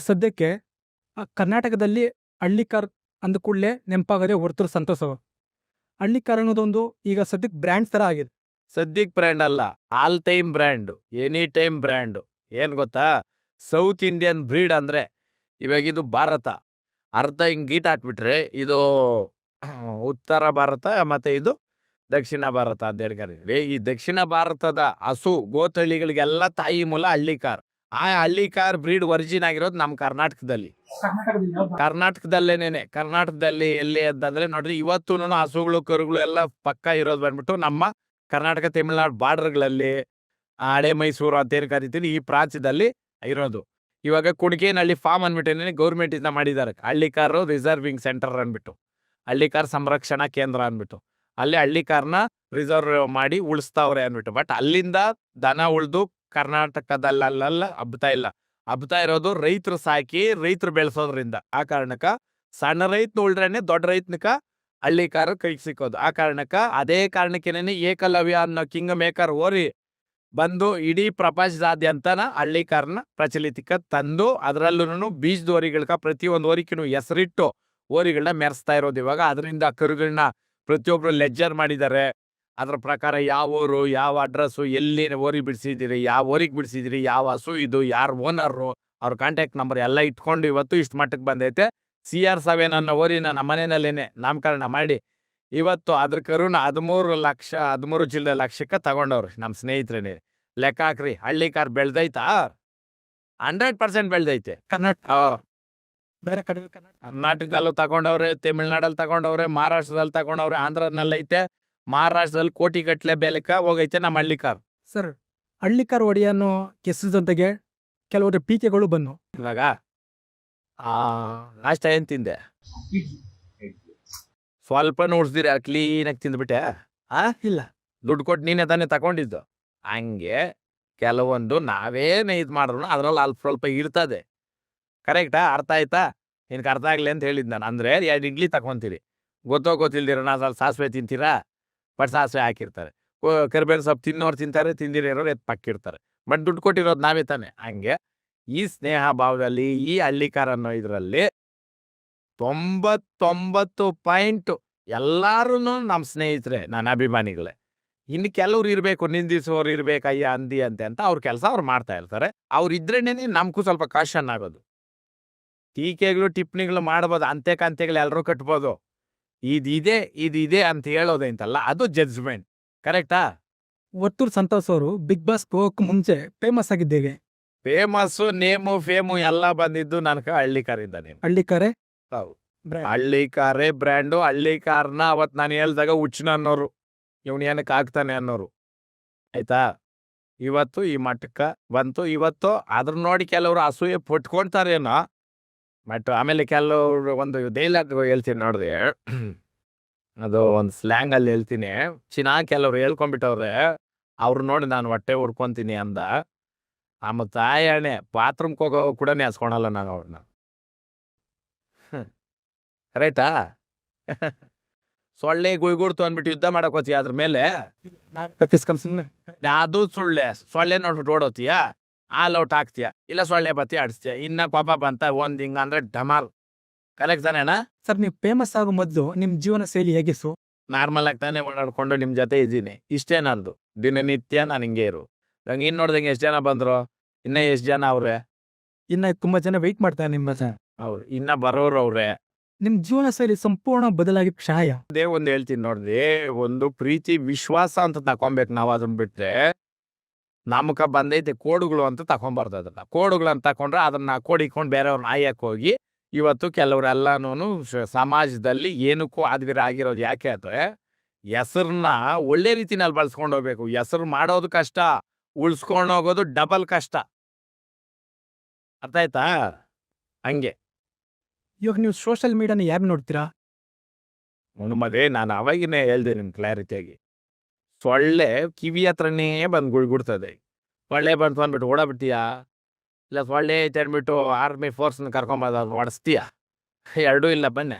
ಸದ್ಯಕ್ಕೆ ಕರ್ನಾಟಕದಲ್ಲಿ ಹಳ್ಳಿಕಾರ್ ಅಂದ ಕೂಡಲೇ ನೆನಪಾಗೋದೇ ವರ್ತೂರು ಸಂತೋಷ್ ಅವರು. ಹಳ್ಳಿಕಾರ್ ಅನ್ನೋದೊಂದು ಈಗ ಸದ್ಯಕ್ಕೆ ಬ್ರ್ಯಾಂಡ್ ತರ ಆಗಿದೆ. ಸದ್ಯಕ್ ಬ್ರ್ಯಾಂಡ್ ಅಲ್ಲ, all time brand, any time brand. ಏನ್ ಗೊತ್ತಾ, ಸೌತ್ ಇಂಡಿಯನ್ ಬ್ರೀಡ್ ಅಂದ್ರೆ ಇವಾಗ ಇದು ಭಾರತ, ಅರ್ಧ ಹಿಂಗ್ ಗೀಟ್ ಹಾಕ್ಬಿಟ್ರೆ ಇದು ಉತ್ತರ ಭಾರತ ಮತ್ತೆ ಇದು ದಕ್ಷಿಣ ಭಾರತ ಅಂತ ಹೇಳ್ಕರೀ. ಈ ದಕ್ಷಿಣ ಭಾರತದ ಹಸು ಗೋತಳಿಗಳಿಗೆಲ್ಲ ತಾಯಿ ಮೂಲ ಹಳ್ಳಿಕಾರ್. ಆ ಹಳ್ಳಿಕಾರ್ ಬ್ರೀಡ್ ಒರಿಜಿನ್ ಆಗಿರೋದು ನಮ್ ಕರ್ನಾಟಕದಲ್ಲಿ. ಕರ್ನಾಟಕದಲ್ಲಿ ಎಲ್ಲಿ ಅಂತಂದ್ರೆ ನೋಡ್ರಿ, ಇವತ್ತು ಹಸುಗಳು ಕರುಗಳು ಎಲ್ಲ ಪಕ್ಕ ಇರೋದು ಬಂದ್ಬಿಟ್ಟು ನಮ್ಮ ಕರ್ನಾಟಕ ತಮಿಳುನಾಡು ಬಾರ್ಡರ್ಗಳಲ್ಲಿ, ಹಳೆ ಮೈಸೂರು ಅಂತ ಏನ್ ಕರಿತೀವಿ ಈ ಪ್ರಾಂತ್ಯದಲ್ಲಿ ಇರೋದು. ಇವಾಗ ಕುಣಿಕೇನಹಳ್ಳಿ ಫಾರ್ಮ್ ಅಂದ್ಬಿಟ್ಟು ಗೌರ್ಮೆಂಟ್ ಇಂದ ಮಾಡಿದ್ದಾರೆ, ಹಳ್ಳಿಕಾರು ರಿಸರ್ವಿಂಗ್ ಸೆಂಟರ್ ಅನ್ಬಿಟ್ಟು, ಹಳ್ಳಿಕಾರ್ ಸಂರಕ್ಷಣಾ ಕೇಂದ್ರ ಅನ್ಬಿಟ್ಟು. ಅಲ್ಲಿ ಹಳ್ಳಿಕಾರ್ನ ರಿಸರ್ವ್ ಮಾಡಿ ಉಳಿಸ್ತಾವ್ರೆ ಅನ್ಬಿಟ್ಟು. ಬಟ್ ಅಲ್ಲಿಂದ ದನ ಉಳ್ದು ಕರ್ನಾಟಕದಲ್ಲೆಲ್ಲ ಹಬ್ತಾ ಇರೋದು ರೈತರು ಸಾಕಿ ರೈತರು ಬೆಳೆಸೋದ್ರಿಂದ. ಆ ಕಾರಣಕ್ಕ ಸಣ್ಣ ರೈತನ ಉಳ್ದ್ರೇನೆ ದೊಡ್ಡ ರೈತನಕ ಹಳ್ಳಿಕಾರ ಕೈಗೆ ಸಿಕ್ಕೋದು. ಆ ಕಾರಣಕ್ಕ ಅದೇ ಕಾರಣಕ್ಕೇನೆ ಏಕಲವ್ಯ ಅನ್ನೋ ಕಿಂಗ್ ಮೇಕರ್ ಓರಿ ಬಂದು ಇಡೀ ಪ್ರಪಂಚದಾದ್ಯಂತನ ಹಳ್ಳಿಕಾರನ ಪ್ರಚಲಿತಕ್ಕೆ ತಂದು, ಅದರಲ್ಲೂ ಬೀಜದ ಓರಿಗಳ್ಕ ಪ್ರತಿಯೊಂದು ಓರಿಕಿನೂ ಹೆಸರಿಟ್ಟು ಓರಿಗಳನ್ನ ಮೆರೆಸ್ತಾ ಇರೋದು. ಇವಾಗ ಅದರಿಂದ ಕರುಗಳನ್ನ ಪ್ರತಿಯೊಬ್ರು ಲೆಜ್ಜರ್ ಮಾಡಿದ್ದಾರೆ. ಅದ್ರ ಪ್ರಕಾರ ಯಾವ ಊರು, ಯಾವ ಅಡ್ರೆಸ್ಸು, ಎಲ್ಲಿ ಓರಿ ಬಿಡಿಸಿದಿರಿ, ಯಾವ ಓರಿಗೆ ಬಿಡಿಸಿದಿರಿ, ಯಾವ ಹಸು ಇದು, ಯಾರು ಓನರು, ಅವ್ರ ಕಾಂಟ್ಯಾಕ್ಟ್ ನಂಬರ್ ಎಲ್ಲ ಇಟ್ಕೊಂಡು ಇವತ್ತು ಇಷ್ಟು ಮಟ್ಟಕ್ಕೆ ಬಂದೈತೆ. CR7 ಅನ್ನೋ ಓರಿನ ನಮ್ಮ ಮನೆಯಲ್ಲೇನೆ ನಾಮಕರಣ ಮಾಡಿ ಇವತ್ತು ಅದ್ರ ಕರುನ 13 ಲಕ್ಷಕ್ಕೆ ತಗೊಂಡವ್ರು ನಮ್ಮ ಸ್ನೇಹಿತರೇನೆ. ಲೆಕ್ಕ ಹಾಕ್ರಿ, ಹಳ್ಳಿಕಾರ್ ಬೆಳ್ದೈತಾ? 100% ಬೆಳ್ದೈತೆ. ಬೇರೆ ಕಡೆ ಕರ್ನಾಟಕದಲ್ಲೂ ತಗೊಂಡವ್ರೆ, ತಮಿಳ್ನಾಡಲ್ಲಿ ತಗೊಂಡವ್ರೆ, ಮಹಾರಾಷ್ಟ್ರದಲ್ಲಿ ತಗೊಂಡವ್ರೆ, ಆಂಧ್ರದಲ್ಲೈತೆ, ಮಹಾರಾಷ್ಟ್ರದಲ್ಲಿ ಕೋಟಿ ಗಟ್ಲೆ ಬೆಲೆಕ ಹೋಗೈತೆ ನಮ್ಮ ಹಳ್ಳಿಕಾರ್. ಸರ್, ಹಳ್ಳಿಕಾರ್ ಒಡೆಯನ್ನೋ ಕೆಸದಂತೆಗೆ ಕೆಲವರು ಟೀಕೆಗಳು ಬನ್ನು. ಇವಾಗ ನಾಷ್ಟ ಏನ್ ತಿಂದೆ? ಸ್ವಲ್ಪ ಉಡ್ಸ್ದಿರ ಕ್ಲೀನಾಗಿ ತಿಂದ್ಬಿಟ್ಟೆ? ಇಲ್ಲ, ದುಡ್ಡು ಕೊಟ್ಟು ನೀನೇ ತಾನೇ ತಗೊಂಡಿದ್ದು. ಹಂಗೆ ಕೆಲವೊಂದು ನಾವೇನೇ ಇದು ಮಾಡಿದ್ರು ಅದ್ರಲ್ಲಿ ಅಲ್ಪ ಸ್ವಲ್ಪ ಇರ್ತದೆ. ಕರೆಕ್ಟಾ? ಅರ್ಥ ಆಯ್ತಾ? ನಿನ್ಗೆ ಅರ್ಥ ಆಗ್ಲಿ ಅಂತ ಹೇಳಿದ್ ನಾನು. ಅಂದ್ರೆ 2 ಇಡ್ಲಿ ತಗೊಂತೀರಿ, ಗೊತ್ತಿಲ್ದಿರ ಅದ್ರಲ್ಲಿ ಸಾಸಿವೆ ತಿಂತೀರಾ? ಬಟ್ ಸಾಸಿವೆ ಹಾಕಿರ್ತಾರೆ. ಕರಿಬೇವಿನ ಸೊಪ್ಪು ತಿನ್ನೋರು ತಿಂತಾರೆ, ತಿಂದಿರೋರು ಪಕ್ಕಿರ್ತಾರೆ. ಬಟ್ ದುಡ್ಡು ಕೊಟ್ಟಿರೋದು ನಾವೇ ತಾನೆ. ಹಂಗೆ ಈ ಸ್ನೇಹ ಭಾವದಲ್ಲಿ ಈ ಹಳ್ಳಿಕಾರ ಅನ್ನೋ ಇದರಲ್ಲಿ 99% ಎಲ್ಲಾರು ನಮ್ಮ ಸ್ನೇಹಿತರೆ, ನನ್ನ ಅಭಿಮಾನಿಗಳೇ. ಇನ್ನು ಕೆಲವ್ರು ಇರ್ಬೇಕು, ನಿಂದಿಸೋರು ಇರ್ಬೇಕಯ್ಯ ಅಂದಿ ಅಂತ ಅವ್ರ ಕೆಲಸ ಅವ್ರು ಮಾಡ್ತಾ ಇರ್ತಾರೆ. ಅವ್ರು ಇದ್ರೇನೆ ನಮ್ಗೂ ಸ್ವಲ್ಪ ಕಾಶನ್ ಆಗೋದು. ಟೀಕೆಗಳು ಟಿಪ್ಪಣಿಗಳು ಮಾಡ್ಬೋದು, ಅಂತೆಗಳು ಎಲ್ಲರೂ ಕಟ್ಬೋದು. ಇದಿದೆ ಅಂತ ಹೇಳೋದಂತಲ್ಲ, ಅದು ಜಡ್ಜ್ಮೆಂಟ್. ಕರೆಕ್ಟಾ? ವರ್ತೂರು ಸಂತೋಷ್ ಅವರು ಬಿಗ್ ಬಾಸ್ ಹೋಗಕ್ಕೆ ಮುಂಚೆ ಫೇಮಸ್ ಆಗಿದ್ದೇವೆ. ಫೇಮಸ್ ನೇಮು ಫೇಮು ಎಲ್ಲ ಬಂದಿದ್ದು ನನಗೆ ಹಳ್ಳಿಕಾರಿಂದ. ಹಳ್ಳಿಕಾರೇ ಹಳ್ಳಿಕಾರೇ ಬ್ರ್ಯಾಂಡು. ಹಳ್ಳಿಕಾರನ ಅವತ್ ನಾನು ಹೇಳ್ದಾಗ ಹುಚ್ಚನ ಅನ್ನೋರು, ಇವನ್ ಏನಕ್ಕೆ ಆಗ್ತಾನೆ ಅನ್ನೋರು. ಆಯ್ತಾ? ಇವತ್ತು ಈ ಮಟ್ಟಕ್ಕ ಬಂತು. ಇವತ್ತು ಅದ್ರ ನೋಡಿ ಕೆಲವರು ಅಸೂಯೆ ಪಟ್ಕೊಳ್ತಾರೇನೋ. ಬಟ್ ಆಮೇಲೆ ಕೆಲವರು ಒಂದು ಡೈಲಾಗ್ ಹೇಳ್ತೀನಿ ನೋಡ್ರಿ, ಅದು ಒಂದು ಸ್ಲ್ಯಾಂಗ್ ಅಲ್ಲಿ ಹೇಳ್ತೀನಿ. ಚೆನ್ನಾಗಿ ಕೆಲವ್ರು ಹೇಳ್ಕೊಂಡ್ಬಿಟ್ಟವ್ರೆ, ಅವ್ರು ನೋಡಿ ನಾನು ಹೊಟ್ಟೆ ಹುಡ್ಕೊಂತೀನಿ ಅಂದ. ಆಮ ತಾಯಣೆ ಬಾತ್ರೂಮ್ಗೆ ಹೋಗೋ ಕೂಡ ನೆಸ್ಕೊಳಲ್ಲ ನಾನು ಅವ್ರನ್ನ. ಕರೆಕ್ಟಾ? ಸೊಳ್ಳೆ ಗುಯ್ಗುಡ್ತು ಅಂದ್ಬಿಟ್ಟು ಯುದ್ಧ ಮಾಡಕ್ ಹೋತೀಯ ಅದ್ರ ಮೇಲೆ? ಅದು ಸೊಳ್ಳೆ ನೋಡ್ಬಿಟ್ಟು ಓಡೋತೀಯ, ಔಟ್ ಹಾಕ್ತೀಯ, ಇಲ್ಲ ಸೊಳ್ಳೆ ಬತ್ತಿ ಆಡಿಸ್ತೀಯ. ಇನ್ನ ಪಾಪ ಬಂತ ಒಂದ್ ಹಿಂಗ ಅಂದ್ರೆ ಡಮಾಲ್. ಕರೆಕ್ಟ್ ತಾನೇನಾ? ಸರ್, ನೀವು ಫೇಮಸ್ ಆಗೋ ಮೊದಲು ನಿಮ್ ಜೀವನ ಶೈಲಿ ಹೇಗಿತ್ತು? ನಾರ್ಮಲ್ ಆಗಿ ತಾನೇ ಓಡಾಡ್ಕೊಂಡು ನಿಮ್ ಜೊತೆ ಇದ್ದೀನಿ. ಇಷ್ಟೇ ನಂದು ದಿನನಿತ್ಯ. ನಾನು ಹಿಂಗೆ ಇರು. ನಂಗೆ ಇನ್ ನೋಡ್ದಂಗೆ ಎಷ್ಟು ಜನ ಬಂದ್ರು, ಇನ್ನ ಎಷ್ಟು ಜನ ಅವ್ರೆ, ಇನ್ನ ತುಂಬಾ ಜನ ವೆಯ್ಟ್ ಮಾಡ್ತಾರೆ ನಿಮ್ಮ ಅವ್ರು ಇನ್ನ ಬರೋರು ಅವ್ರೆ. ನಿಮ್ ಜೀವನ ಶೈಲಿ ಸಂಪೂರ್ಣ ಬದಲಾಗಿ ಕ್ಷಾಯ. ಅದೇ ಒಂದು ಹೇಳ್ತೀನಿ ನೋಡ್ರಿ, ಒಂದು ಪ್ರೀತಿ ವಿಶ್ವಾಸ ಅಂತ ತಕೊಂಬೇಕು ನಾವು. ಅದನ್ನ ಬಿಟ್ರೆ ನಮಕ ಬಂದೈತೆ ಕೋಡುಗಳು ಅಂತ ತಕೊಂಬಾರ್ದು. ಅದನ್ನ ಕೋಡುಗಳು ಅಂತ ತಕೊಂಡ್ರೆ ಅದನ್ನ ಕೋಡಿಕೊಂಡು ಬೇರೆಯವ್ರನ್ನ ಆಯಕ್ ಹೋಗಿ ಇವತ್ತು ಕೆಲವರೆಲ್ಲಾನು ಸಮಾಜದಲ್ಲಿ ಏನಕ್ಕೂ ಆಗಿರೋದು. ಯಾಕೆ ಅಂದ್ರೆ ಹೆಸರನ್ನ ಒಳ್ಳೆ ರೀತಿನಲ್ಲಿ ಬಳಸ್ಕೊಂಡು ಹೋಗ್ಬೇಕು. ಹೆಸರು ಮಾಡೋದು ಕಷ್ಟ, ಉಳ್ಸ್ಕೊಂಡು ಹೋಗೋದು ಡಬಲ್ ಕಷ್ಟ. ಅರ್ಥ ಆಯ್ತಾ? ಹಂಗೆ ಇವಾಗ ನೀವು ಸೋಷಿಯಲ್ ಮೀಡಿಯಾನ ಯಾರು ನೋಡ್ತೀರಾ? ಮದೇ ನಾನು ಅವಾಗಿನೇ ಹೇಳ್ದೆ ನಿಮ್ ಕ್ಲಾರಿಟಿಯಾಗಿ. ಸೊಳ್ಳೆ ಕಿವಿ ಹತ್ರನೇ ಬಂದು ಗುಳ್ಗುಡ್ತದೆ. ಸೊಳ್ಳೆ ಬಂತು ಅಂದ್ಬಿಟ್ಟು ಓಡಾಬಿಡ್ತೀಯಾ, ಇಲ್ಲ ಸೊಳ್ಳೆ ಐತೆ ಅಂದ್ಬಿಟ್ಟು ಆರ್ಮಿ ಫೋರ್ಸ್ನ ಕರ್ಕೊಂಬಂದು ಹೊಡೆಸ್ತೀಯ? ಎರಡೂ ಇಲ್ಲ. ಬನ್ನಿ,